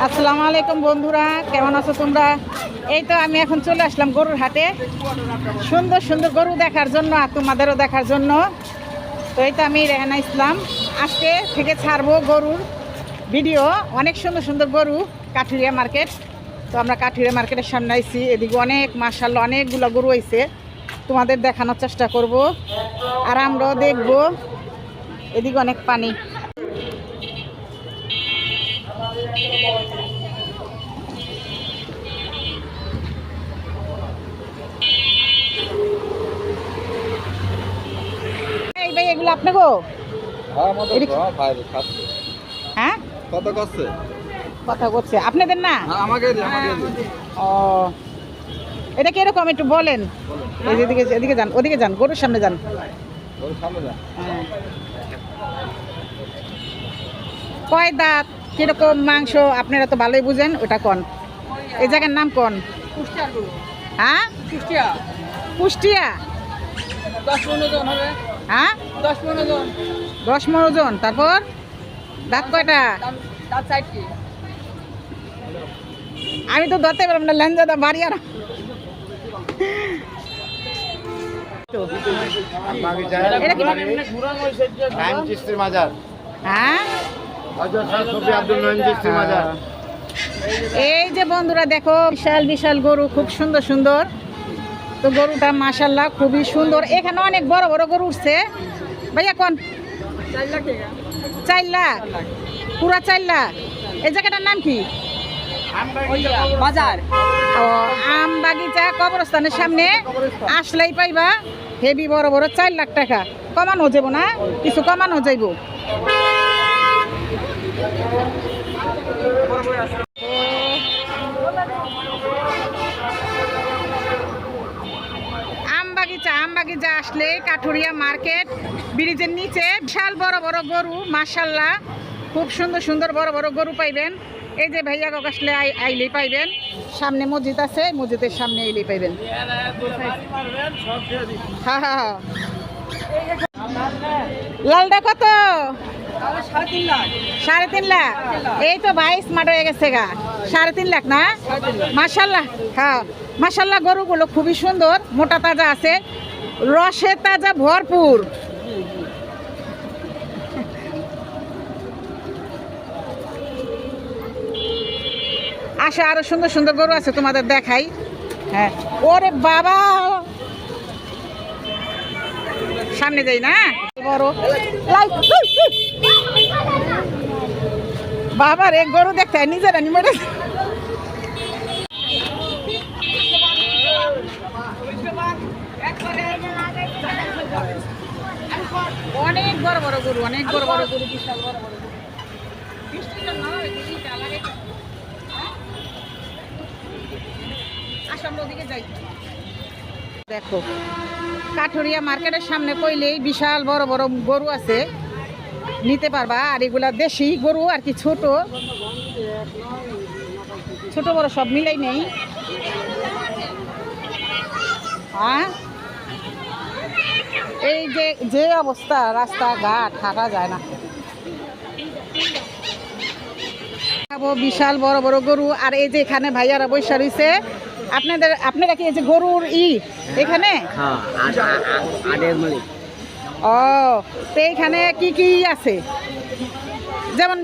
আসসালামু আলাইকুম বন্ধুরা, কেমন আছো তোমরা? এই তো আমি এখন চলে আসলাম গরুর হাটে সুন্দর সুন্দর গরু দেখার জন্য আর তোমাদেরও দেখার জন্য। তো এই তো আমি রেহানা ইসলাম আজকে থেকে ছাড়বো গরুর ভিডিও। অনেক সুন্দর সুন্দর গরু কাঠুরিয়া মার্কেট। তো আমরা কাঠুরিয়া মার্কেটের সামনে আইছি, এদিকে অনেক মাশাআল্লাহ অনেকগুলো গরু হয়েছে, তোমাদের দেখানোর চেষ্টা করব আর আমরাও দেখবো। এদিকে অনেক পানি। এই ভাই এগুলো আপনি গো? হ্যাঁ কথা করছে আপনাদের না? ও এটা কিরকম একটু বলেন। এদিকে এদিকে যান, ওদিকে যান, গরুর সামনে যান। হ্যাঁ। কয় দাঁত, কিরকম মাংস আপনারা তো ভালোই বুঝেন, ওটা কোন? এই জায়গার নাম কোন? হ্যাঁ কুষ্টিয়া। 10-15 জন হবে। হ্যাঁ 10-15 জন। 10-15 জন। তারপর দাঁত কয়টা? দাঁত 4টি। আমি তো ধরতে পারলাম না, লেঞ্জাদা বাড়ি আর এটা কি? হ্যাঁ এই যে বন্ধুরা দেখো, বিশাল বিশাল গরু, খুব সুন্দর সুন্দর। তো গরুটা মাশাআল্লাহ খুবই সুন্দর। এখানে অনেক বড় বড় গরু উঠছে। ভাইয়া কোন? 4 লাখ টাকা। 4 লাখ? পুরা 4 লাখ? এই জায়গাটার নাম কি? বাজার। ও আম বাগিচা কবরস্থানের সামনে আসলেই পাইবা হেভি বড় বড় 4 লাখ টাকা। কমানো যাব না? কিছু কমানো যাইব। আম বাগিচা আসলে কাঠুরিয়া মার্কেট ব্রিজের নিচে বিশাল বড় বড় গরু মাশাআল্লাহ, খুব সুন্দর সুন্দর বড় বড় গরু পাইবেন। এই যে ভাইয়া কাকা আসলে আইলেই পাইবেন। সামনে মসজিদ আছে, মসজিদের সামনে আইলেই পাইবেন। হ্যাঁ হ্যাঁ। লালটা কত? 3.5 লাখ। 3.5 লাখ? এই তো ভাই স্মার্ট হয়ে গেছে গা। 3.5 লাখ না? মাশাআল্লাহ। হ্যাঁ মাশাআল্লাহ, গরুগুলো খুবই সুন্দর, মোটা তাজা আছে, রসে তাজা ভরপুর। আসা আরো সুন্দর সুন্দর গরু আছে, তোমাদের দেখাই। হ্যাঁ ওরে বাবা, সামনে যাই না বড় বাবা রে, গরু দেখতে নিজেরা নিমে অনেক বড় বড় গরু, অনেক বড় বড় গরু, বিশাল বড় বড় গরু। দেখো কাঠুরিয়া মার্কেটের সামনে কইলেই বিশাল বড় বড় গরু আছে, নিতে পারবা। আর এগুলা দেশি গরু আর কি, ছোট ছোট বড় সব মিলাই নেই। হ্যাঁ এই যে যে অবস্থা, রাস্তাঘাট হাঁটা যায় না। বিশাল বড় বড় গরু। আর এই যে এখানে ভাইয়ারা বৈশা রয়েছে, আপনারা কি এই যে গরুর এখানে? ও তো এখানে কি কি আছে? যেমন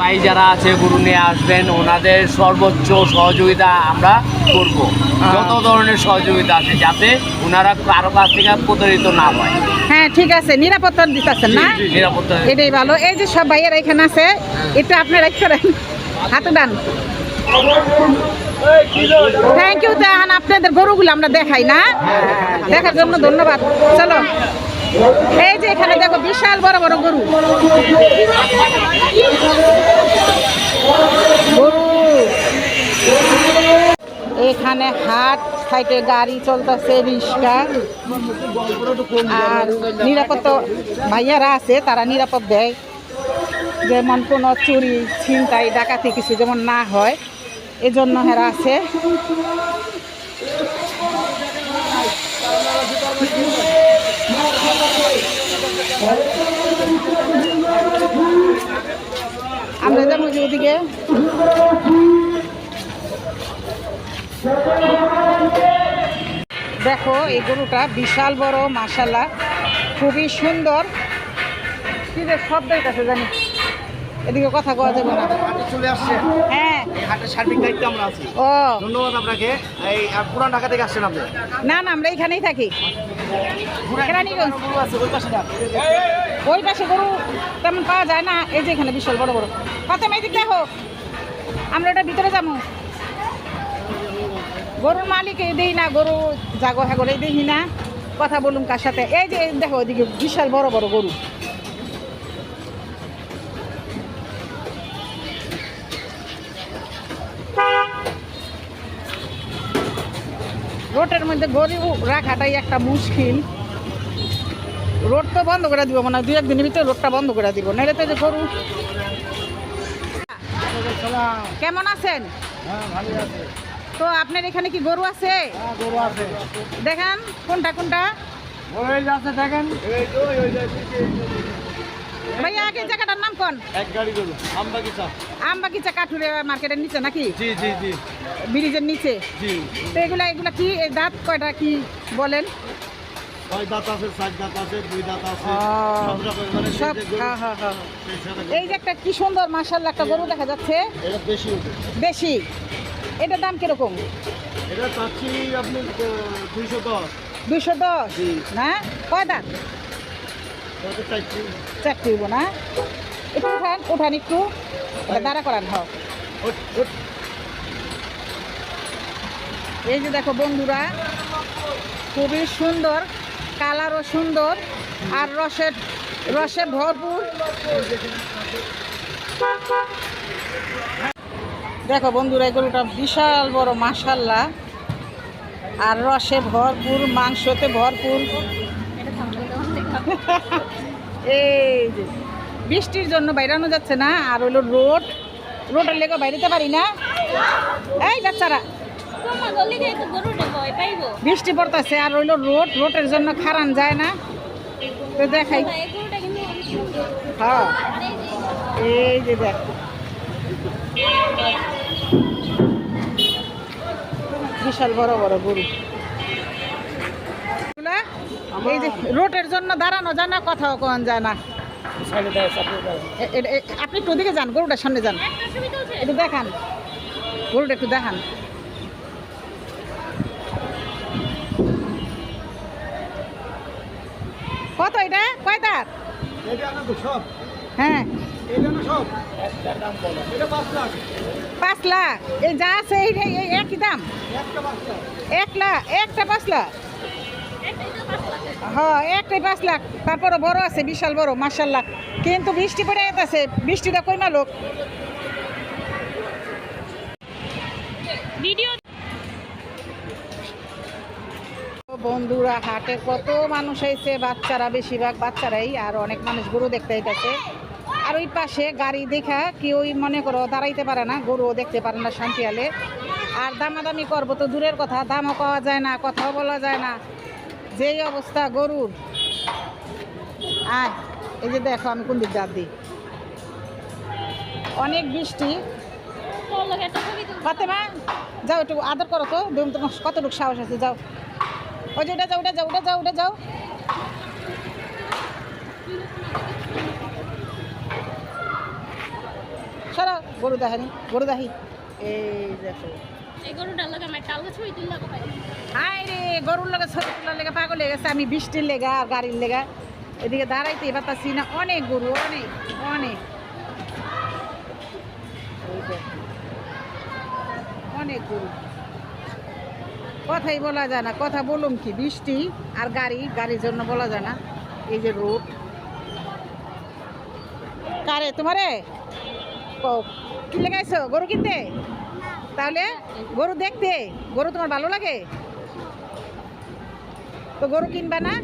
ভাই যারা আছে গরু নিয়ে আসবেন, ওনাদের সর্বোচ্চ সহযোগিতা আমরা করব। যত ধরনের সহযোগিতা আছে, যাতে ওনারা কারো কাছ থেকে প্রতারিত না হয়। হ্যাঁ ঠিক আছে, নিরাপত্তা দিতেছেন না? নিরাপত্তা এটাই ভালো। এই যে সব ভাইয়েরা এখানে আছে, একটু আপনারা করেন, হাতে ডান। Thank you. দেখান আপনাদের গরুগুলো আমরা দেখাই না, দেখার জন্য ধন্যবাদ। চলো এই যে এখানে দেখো বিশাল বড় বড় গরু। এখানে হাট, সাইডে গাড়ি চলতেছে, রিক্সা। আর নিরাপত্তা ভাইয়ারা আছে, তারা নিরাপদ দেয়, যেমন কোনো চুরি ছিনতাই ডাকাতি কিছু যেমন না হয়, এজন্য হেরা আছে। আমরা যাবো যে ওদিকে। দেখো এই গরুটা বিশাল বড়, মাশাআল্লাহ খুবই সুন্দর। কি যে শব্দ হইতাছে জানি, এদিকে কথা কওয়া যাবে না। হাটে চলে আসছে, হ্যাঁ, এই হাটের সার্বিক দায়িত্বে আমরা আছি। ও ধন্যবাদ আপনাকে। এই পুরান ঢাকা থেকে আসছেন আপনি? না না, আমরা এখানেই থাকি। কেরানীগঞ্জ। গরু আছে ওই পাশে না? ওই পাশে গরু তেমন পাওয়া যায় না, এই যে এখানে বিশাল বড় বড়। ফাতেমা এদিক দেখো, আমরা ওটা ভিতরে যাবো। গরুর মালিক দেই না, গরু জাগো হ্যাঁ করে দেখি না, কথা বলুন কার সাথে। এই যে দেখো ওইদিকে বিশাল বড় বড় গরু। রোডের মধ্যে গরু রাখাটাই একটা মুশকিল। রোড তো বন্ধ করে দিব, মানে 2-1 দিনের ভিতরে রোডটা বন্ধ করে দিব, নাহলে তো যে গরু। কেমন আছেন? হ্যাঁ, ভালো আছে। তো আপনার এখানে কি গরু আছে? হ্যাঁ, গরু আছে। দেখান কোনটা কোনটা। ওই যে আছে দেখেন। এই তো ওই যে ভাইয়া আগে জায়গাটার নাম কোন? এক গাড়ি গরু, আমবাগিচা। আমবাগিচা কাঠুরে মার্কেটের নিচে নাকি? জি জি জি ব্রিজের নিচে। জি। তো এগুলা কি এই দাঁত কয়টা কি বলেন? 6 দাঁত আছে, 7 দাঁত আছে, 2 দাঁত আছে। ও, সব রকম মানে সব, যে গরু, হ্যাঁ হ্যাঁ হ্যাঁ। সেই সাথে এই যে একটা কি সুন্দর মাশাআল্লাহ একটা গরু দেখা যাচ্ছে, এটা বেশি ওঠে। বেশি। এটার দাম কিরকম? এটা চাচ্ছি আপনি 210। 210 জি। না? কয় দাঁত? কত চাচ্ছি? 4টি হইব না? একটু উঠান উঠান, একটু এটা দাঁড়া করান। হোক, ওঠ, ওঠ। এই যে দেখো বন্ধুরা, খুবই সুন্দর, কালারও সুন্দর, আর রসে ভরপুর। দেখো বন্ধুরা, এই গরুটা বিশাল বড় মাশাআল্লাহ, আর রসে ভরপুর, মাংসতে ভরপুর। এই যে বৃষ্টির জন্য বাইরানো যাচ্ছে না, আর হইলো রোডের লেগে বাইরেতে পারি না। এই বাচ্চারা, বৃষ্টি পড়তেছে আর হইলো রোডের জন্য খারান যায় না। তো দেখাই, হ্যাঁ এই যে দেখ, বিশাল বড় বড় গরু। এই যে রোডের জন্য দাঁড়ানো যায় না, কথাও কন যায় না। আপনি একটু ওদিকে যান, গরুটার সামনে যান, একটু দেখান গরুটা, একটু দেখান। কত এটা? কয় দাঁত? এটা না তো সব। হ্যাঁ, এটা না সব। এটা 5 লাখ। 5 লাখ। এই যা আছে এই একই দাম? একটা 5 লাখ। 1 লাখ, একটা 5 লাখ। হ্যাঁ, একটাই 5 লাখ। তারপরে বড় আছে, বিশাল বড় মাশাআল্লাহ। কিন্তু বৃষ্টি পড়ে যেতেছে, বৃষ্টিটা কই মালোক। বন্ধুরা, হাটে কত মানুষ হয়েছে, বাচ্চারা, বেশিরভাগ বাচ্চারাই, আর অনেক মানুষ গরু দেখতে আইতাছে। আর ওই পাশে গাড়ি দেখা কেউ মনে করো দাঁড়াইতে পারে না, গরুও দেখতে পারে না শান্তিয়ালে। আর দামাদামি করবো তো দূরের কথা, দামও পাওয়া যায় না, কথাও বলা যায় না, যেই অবস্থা গরুর। আর এই যে দেখো আমি কোন দিক দাঁত দিই, অনেক বৃষ্টি। ফাতেমা যাও, একটু আদর করো তো, তোমার কতটুকু সাহস আছে, যাও। ওই যে ওটা যাও, ওটা যাও, ওটা যাও, ওটা যাও। সরো, গরু দেখানি, গরু দেখি। এই দেখো, হাই রে, গরুর লেগে ছবি তোলার লেগে পাগল হয়ে গেছে আমি, বৃষ্টির লেগা আর গাড়ির লেগা। এদিকে দাঁড়াইতে পারতাছি না, অনেক গরু, অনেক অনেক। অনেক গরু, কথাই বলা যায় না, কথা বলুম কি, বৃষ্টি আর গাড়ির জন্য বলা যায় না। এই যে রোড, কারে তোমারে কি লেগাইছো? গরু কিনতে? তাহলে গরু দেখতে, গরু তোমার ভালো লাগে তো গরু কিনবা না?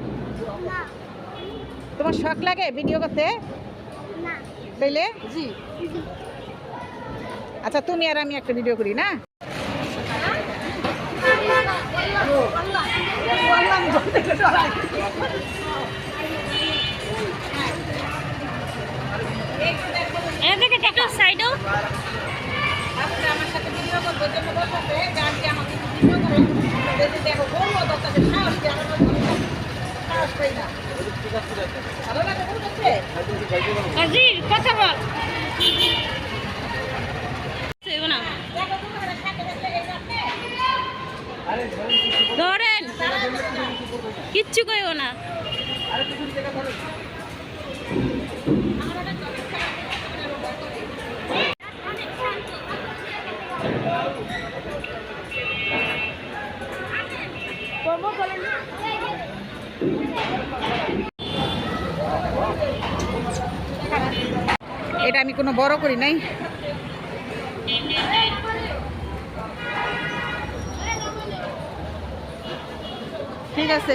তোমার শখ লাগে ভিডিও করতে? তাইলে জি, আচ্ছা তুমি আর আমি একটা ভিডিও করি না? সাইড আজকে আমার সাথে ভিডিও করবে জন্য বলতেছে যে আজকে আমাকে ভিডিও করে দেখো গরু দরকার সাহস দিয়ে আমার সাহস পাই না ভালো লাগে গরু দেখতে আজির কথা বল সেও না দেখো তোমার সাথে দেখলে এই আপনি ধরেন কিচ্ছু কইও না এটা আমি কোনো বড় করি নাই ঠিক আছে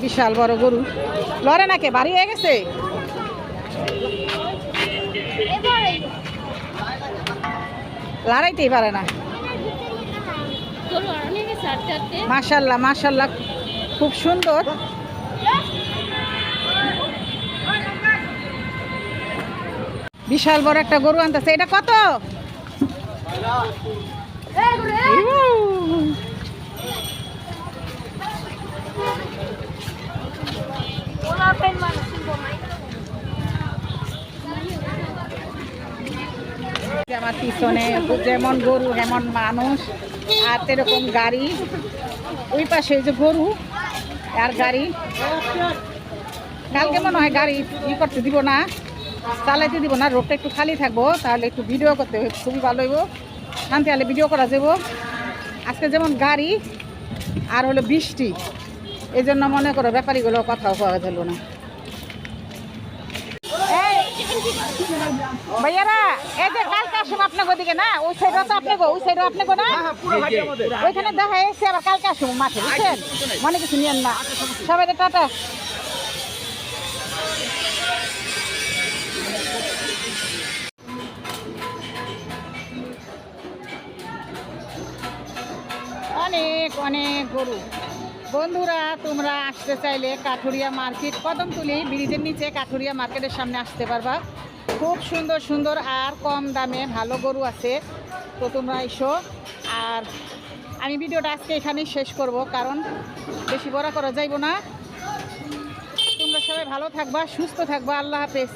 বিশাল বড় গরু লড়ে নাকি বাড়ি হয়ে গেছে লড়াইতেই পারে না তোর অনেক সাথে মাশাল্লাহ মাশাল্লাহ খুব সুন্দর বিশাল বড় একটা গরু আনতেছে এটা কত আমার পিছনে যেমন গরু এমন মানুষ আর এরকম গাড়ি ওই পাশে যে গরু আর গাড়ি কালকে মনে হয় গাড়ি ই করতে দিব না চালাইতে দিব না রোডটা একটু খালি থাকবো তাহলে একটু ভিডিও করতে খুবই ভালো হইব শান্তি হলে ভিডিও করা যাব আজকে যেমন গাড়ি আর হলো বৃষ্টি এই জন্য মনে করো ব্যাপারীগুলো কথাও পাওয়া গেল না ভাইয়ারা এই যে কালকে আসুন আপনাকে ওদিকে না ওই সাইডও তো আপনাকে ওই সাইডও আপনাকে না ওইখানে দেখা এসে আবার কালকে আসুন মাঠে বুঝছেন মনে কিছু নিয়েন না সবাই টাটা অনেক অনেক গরু বন্ধুরা তোমরা আসতে চাইলে কাঠুরিয়া মার্কেট কদমতলী ব্রিজের নিচে কাঠুরিয়া মার্কেটের সামনে আসতে পারবা খুব সুন্দর সুন্দর আর কম দামে ভালো গরু আছে তো তোমরা এসো আর আমি ভিডিওটা আজকে এখানেই শেষ করব কারণ বেশি বড় করা যাইব না তোমরা সবাই ভালো থাকবা সুস্থ থাকবা আল্লাহ হাফেজ